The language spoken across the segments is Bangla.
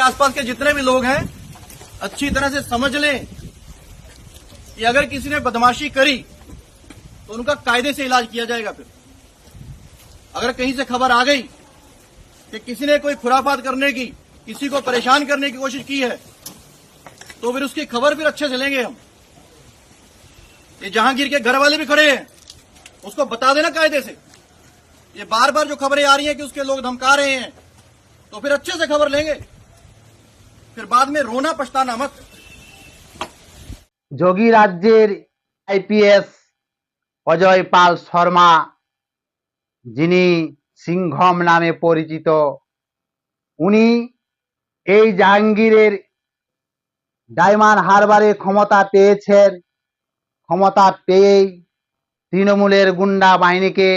आसपास के जितने भी लोग हैं अच्छी तरह से समझ लें कि अगर किसी ने बदमाशी करी तो उनका कायदे से इलाज किया जाएगा। फिर अगर कहीं से खबर आ गई कि किसी ने कोई खुराफात करने की, किसी को परेशान करने की कोशिश की है, तो फिर उसकी खबर फिर अच्छे से लेंगे हम। ये जहांगीर के घर वाले भी खड़े हैं, उसको बता देना कायदे से। ये बार बार जो खबरें आ रही हैं कि उसके लोग धमका रहे हैं, तो फिर अच्छे से खबर लेंगे, फिर बाद में रोना पछताना मत। যোগী রাজ্যের আইপিএস অজয় পাল শর্মা, যিনি সিংঘম নামে পরিচিত, উনি এই জাহাঙ্গীরের ডায়মন্ড হারবারে ক্ষমতা পেয়েছেন। ক্ষমতা পেয়েই তৃণমূলের গুন্ডা বাহিনীকে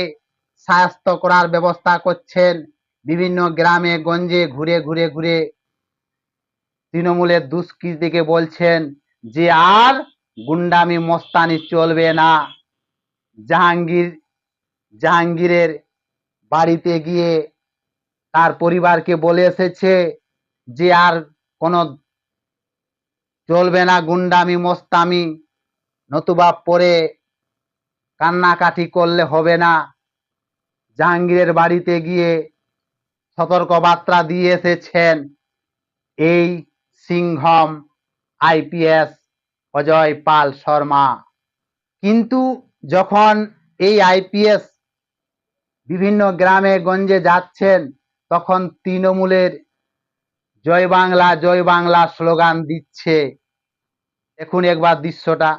শায়েস্তা করার ব্যবস্থা করছেন। বিভিন্ন গ্রামে গঞ্জে ঘুরে ঘুরে ঘুরে তৃণমূলের দুষ্কৃতীকে বলছেন যে আর গুন্ডামি মস্তানি চলবে না। জাহাঙ্গীরের বাড়িতে গিয়ে তার পরিবারকে বলে এসেছে যে আর কোনো চলবে না গুন্ডামি মস্তামি, নতুবা পরে কান্নাকাটি করলে হবে না। জাহাঙ্গীরের বাড়িতে গিয়ে সতর্কবার্তা দিয়ে এসেছেন এই সিংঘম আইপিএস অজয় পাল শর্মা। কিন্তু যখন এই আইপিএস বিভিন্ন গ্রামে গঞ্জে যাচ্ছেন, তখন তৃণমূলের জয় বাংলা স্লোগান দিচ্ছে। দেখুন একবার দৃশ্যটা।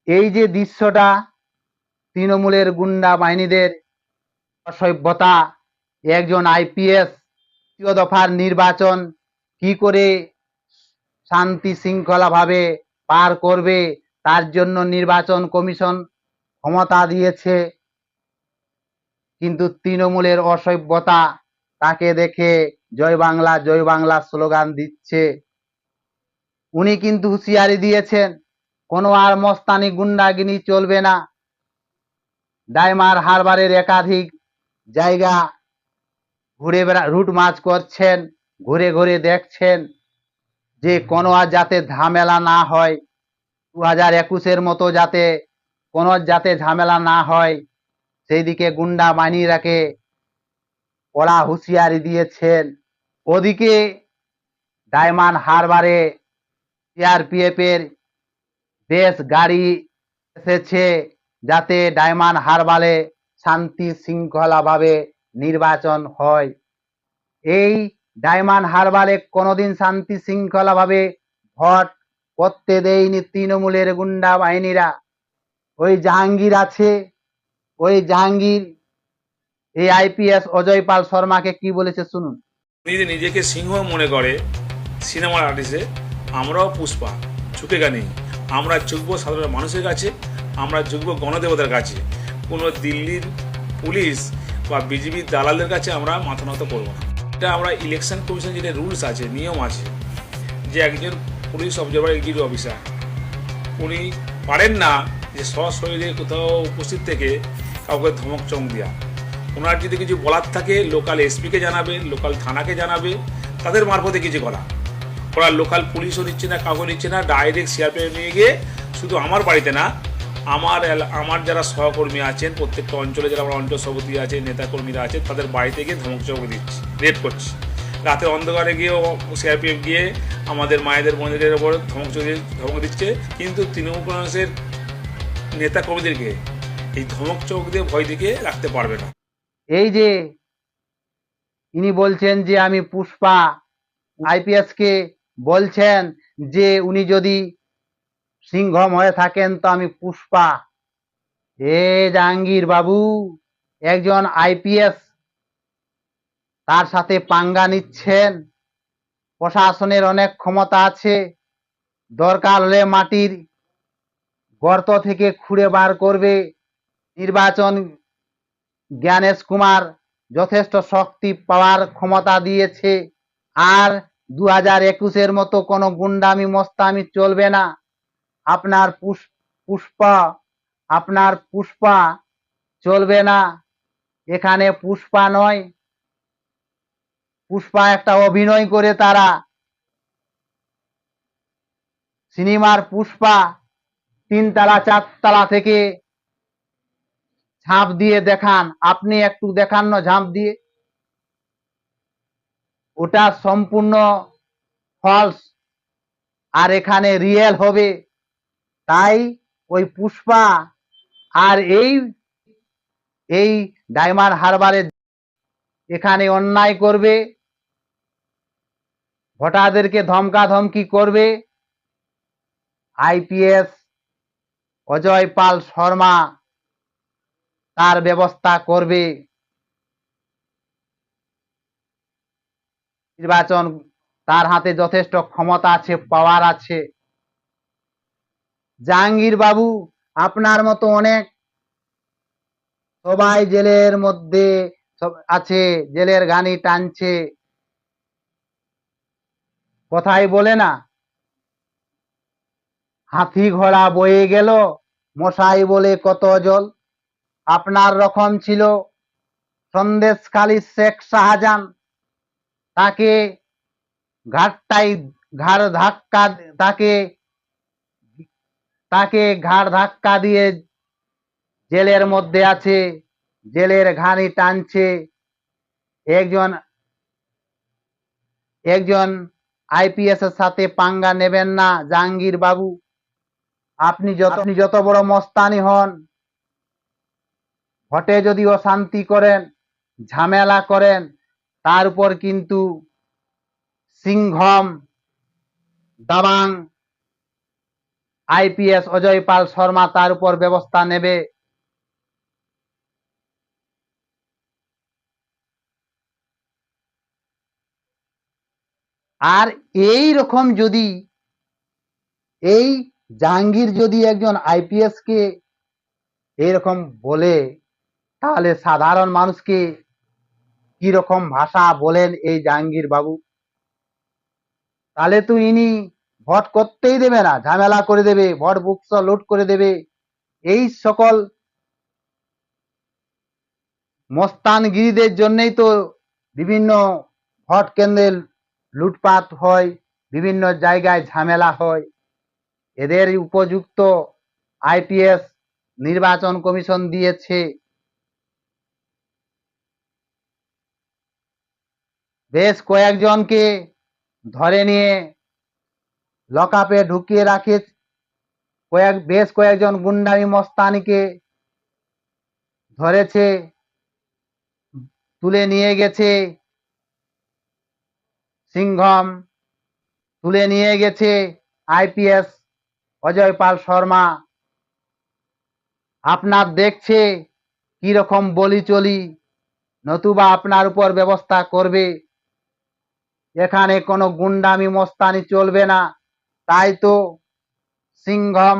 এই যে দৃশ্যটা, তৃণমূলের গুন্ডা বাহিনীদের অসভ্যতা, একজন আইপিএস তৃতীয় দফার নির্বাচন কি করে শান্তি শৃঙ্খলা ভাবে পার করবে, তার জন্য নির্বাচন কমিশন ক্ষমতা দিয়েছে। কিন্তু তৃণমূলের অসভ্যতা, তাকে দেখে জয় বাংলা স্লোগান দিচ্ছে। উনি কিন্তু হুঁশিয়ারি দিয়েছেন কোনো আর মস্তানি গুন্ডাগিনি চলবে না। ডায়মন্ড হারবারের একাধিক জায়গা ঘুরে রুট মার্চ করছেন, ঘুরে ঘুরে দেখছেন যে কোনো আর যাতে ঝামেলা না হয়, 2021-এর মতো যাতে ঝামেলা না হয়, সেই দিকে গুন্ডা বাহিনীরাকে কড়া হুঁশিয়ারি দিয়েছেন। ওদিকে ডায়মন্ড হারবারে সিআরপিএফ এর বেশ গাড়ি এসেছে যাতে ডায়মন্ড হারবারে শান্তি শৃঙ্খলা ভাবে নির্বাচন হয়। এই ডায়মন্ড হারবারে কোনোদিন শান্তি শৃঙ্খলা ভাবে ভোট করতে দেয়নি তৃণমূলের গুন্ডা বাহিনীরা। ওই জাহাঙ্গীর আছে, ওই জাহাঙ্গীর এই আইপিএস অজয় পাল শর্মাকে কি বলেছে শুনুন। নিজেকে সিংহ মনে করে সিনেমার আর্টিস্টে, আমরাও পুষ্পা, ঝুঁকেগা নেই। আমরা ঝুঁকবো সাধারণ মানুষের কাছে, আমরা ঝুঁকবো গণদেবতার কাছে। কোনো দিল্লির পুলিশ বা বিজেপির দালালদের কাছে আমরা মাথা নত করবো না। এটা আমরা ইলেকশন কমিশন যেটা রুলস আছে, নিয়ম আছে, যে একজন পুলিশ অবজারভার এক্সিকিউটিভ অফিসার উনি পারেন না যে সশরীরে কোথাও উপস্থিত থেকে কাউকে ধমক চমক দেওয়া। ওনার যদি কিছু বলার থাকে লোকাল এসপিকে জানাবে, লোকাল থানাকে জানাবে, তাদের মারফতে কিছু করা। ওরা লোকাল পুলিশও নিচ্ছে না, কাউকে নিচ্ছে না, ডাইরেক্ট সিআরপিএফ নিয়ে গিয়ে শুধু আমার বাড়িতে না আমার যারা সহকর্মী আছেন, প্রত্যেকটা অঞ্চলে যারা আমার অঞ্চল সভাপতি আছে, নেতাকর্মীরা আছে, তাদের বাড়িতে গিয়ে ধমক দিচ্ছি, রেড করছি। রাতের অন্ধকারে গিয়েও সিআরপিএফ গিয়ে আমাদের মায়েদের বোনদের ওপর ধমক দিচ্ছে। কিন্তু তৃণমূল কংগ্রেসের নেতাকর্মীদেরকে এই ধমক চোখ দিয়ে ভয় দেখিয়ে রাখতে পারবে না। এই যে ইনি বলছেন যে আমি পুষ্পা, আইপিএস কে বলছেন যে উনি যদি সিংহম হয়ে থাকেন তো আমি পুষ্পা। জাহাঙ্গীর বাবু, একজন আইপিএস, তার সাথে পাঙ্গা নিচ্ছেন। প্রশাসনের অনেক ক্ষমতা আছে, দরকার হলে মাটির গর্ত থেকে খুঁড়ে বার করবে। নির্বাচন জ্ঞানেশ কুমার যথেষ্ট শক্তি পাওয়ার ক্ষমতা দিয়েছে। আর 2021-এর মতো কোনো গুন্ডামি মস্তামি চলবে না। আপনার পুষ্পা চলবে না। এখানে পুষ্পা নয়, পুষ্পা একটা অভিনয় করে তারা। সিনেমার পুষ্পা 3 তলা 4 তলা থেকে ঝাঁপ দিয়ে দেখান, আপনি একটু দেখান না ঝাঁপ দিয়ে, ওটা সম্পূর্ণ ফলস। আর এখানে রিয়েল হবে। তাই ওই পুষ্পা আর এই ডায়মন্ড হারবারে এখানে অন্যায় করবে, ভোটারদেরকে ধমকাধমকি করবে। আইপিএস অজয় পাল শর্মা তার ব্যবস্থা করবে। নির্বাচন, তার হাতে যথেষ্ট ক্ষমতা আছে, পাওয়ার আছে। জাহাঙ্গীর বাবু, আপনার মতো অনেক সবাই জেলের মধ্যে আছে, জেলের গানি টানছে। কথাই বলে না, হাতি ঘোড়া বয়ে গেল, মশাই বলে কত জল। আপনার রকম ছিল সন্দেশখালী শেখ শাহজাহান, তাকে ঘাড় ধাক্কা তাকে ঘাড় ধাক্কা দিয়ে জেলের মধ্যে আছে, জেলের ঘানি টানছে। একজন আইপিএস এর সাথে পাঙ্গা নেবেন না জাহাঙ্গীর বাবু। আপনি যত বড় মস্তানি হন, ভোটে যদি অশান্তি করেন, ঝামেলা করেন, তার উপর কিন্তু সিংহম দাবাং আইপিএস অজয় পাল শর্মা তার উপর ব্যবস্থা নেবে। আর এই রকম যদি এই জাহাঙ্গীর যদি একজন আইপিএস কে এইরকম বলে, তাহলে সাধারণ মানুষকে কি রকম ভাষা বলেন এই জাহাঙ্গীর বাবু? তাহলে তো ইনি ভোট করতেই দেবে না, ঝামেলা করে দেবে, ভোট বুকস লুট করে দেবে। এই সকল মস্তানগিরিদের জন্যই তো বিভিন্ন ভোট কেন্দ্রে লুটপাট হয়, বিভিন্ন জায়গায় ঝামেলা হয়। এদের উপযুক্ত আইপিএস নির্বাচন কমিশন দিয়েছে। বেশ কয়েকজনকে ধরে নিয়ে লকআপে ঢুকিয়ে রাখে, বেশ কয়েকজন গুন্ডামি মস্তানিকে ধরেছে, তুলে নিয়ে গেছে সিংহম, তুলে নিয়ে গেছে আইপিএস অজয় পাল শর্মা। আপনার দেখছে কি রকম বলি চলি, নতুবা আপনার উপর ব্যবস্থা করবে। এখানে কোনো গুন্ডামি মস্তানি চলবে না। তাই তো সিংহম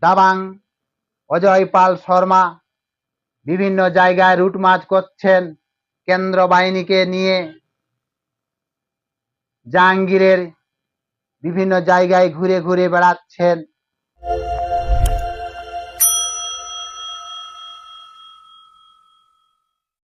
দাবাং অজয় পাল শর্মা বিভিন্ন জায়গায় রুটমার্চ করছেন কেন্দ্র বাহিনীকে নিয়ে। জাহাঙ্গীরের বিভিন্ন জায়গায় ঘুরে ঘুরে বেড়াচ্ছেন।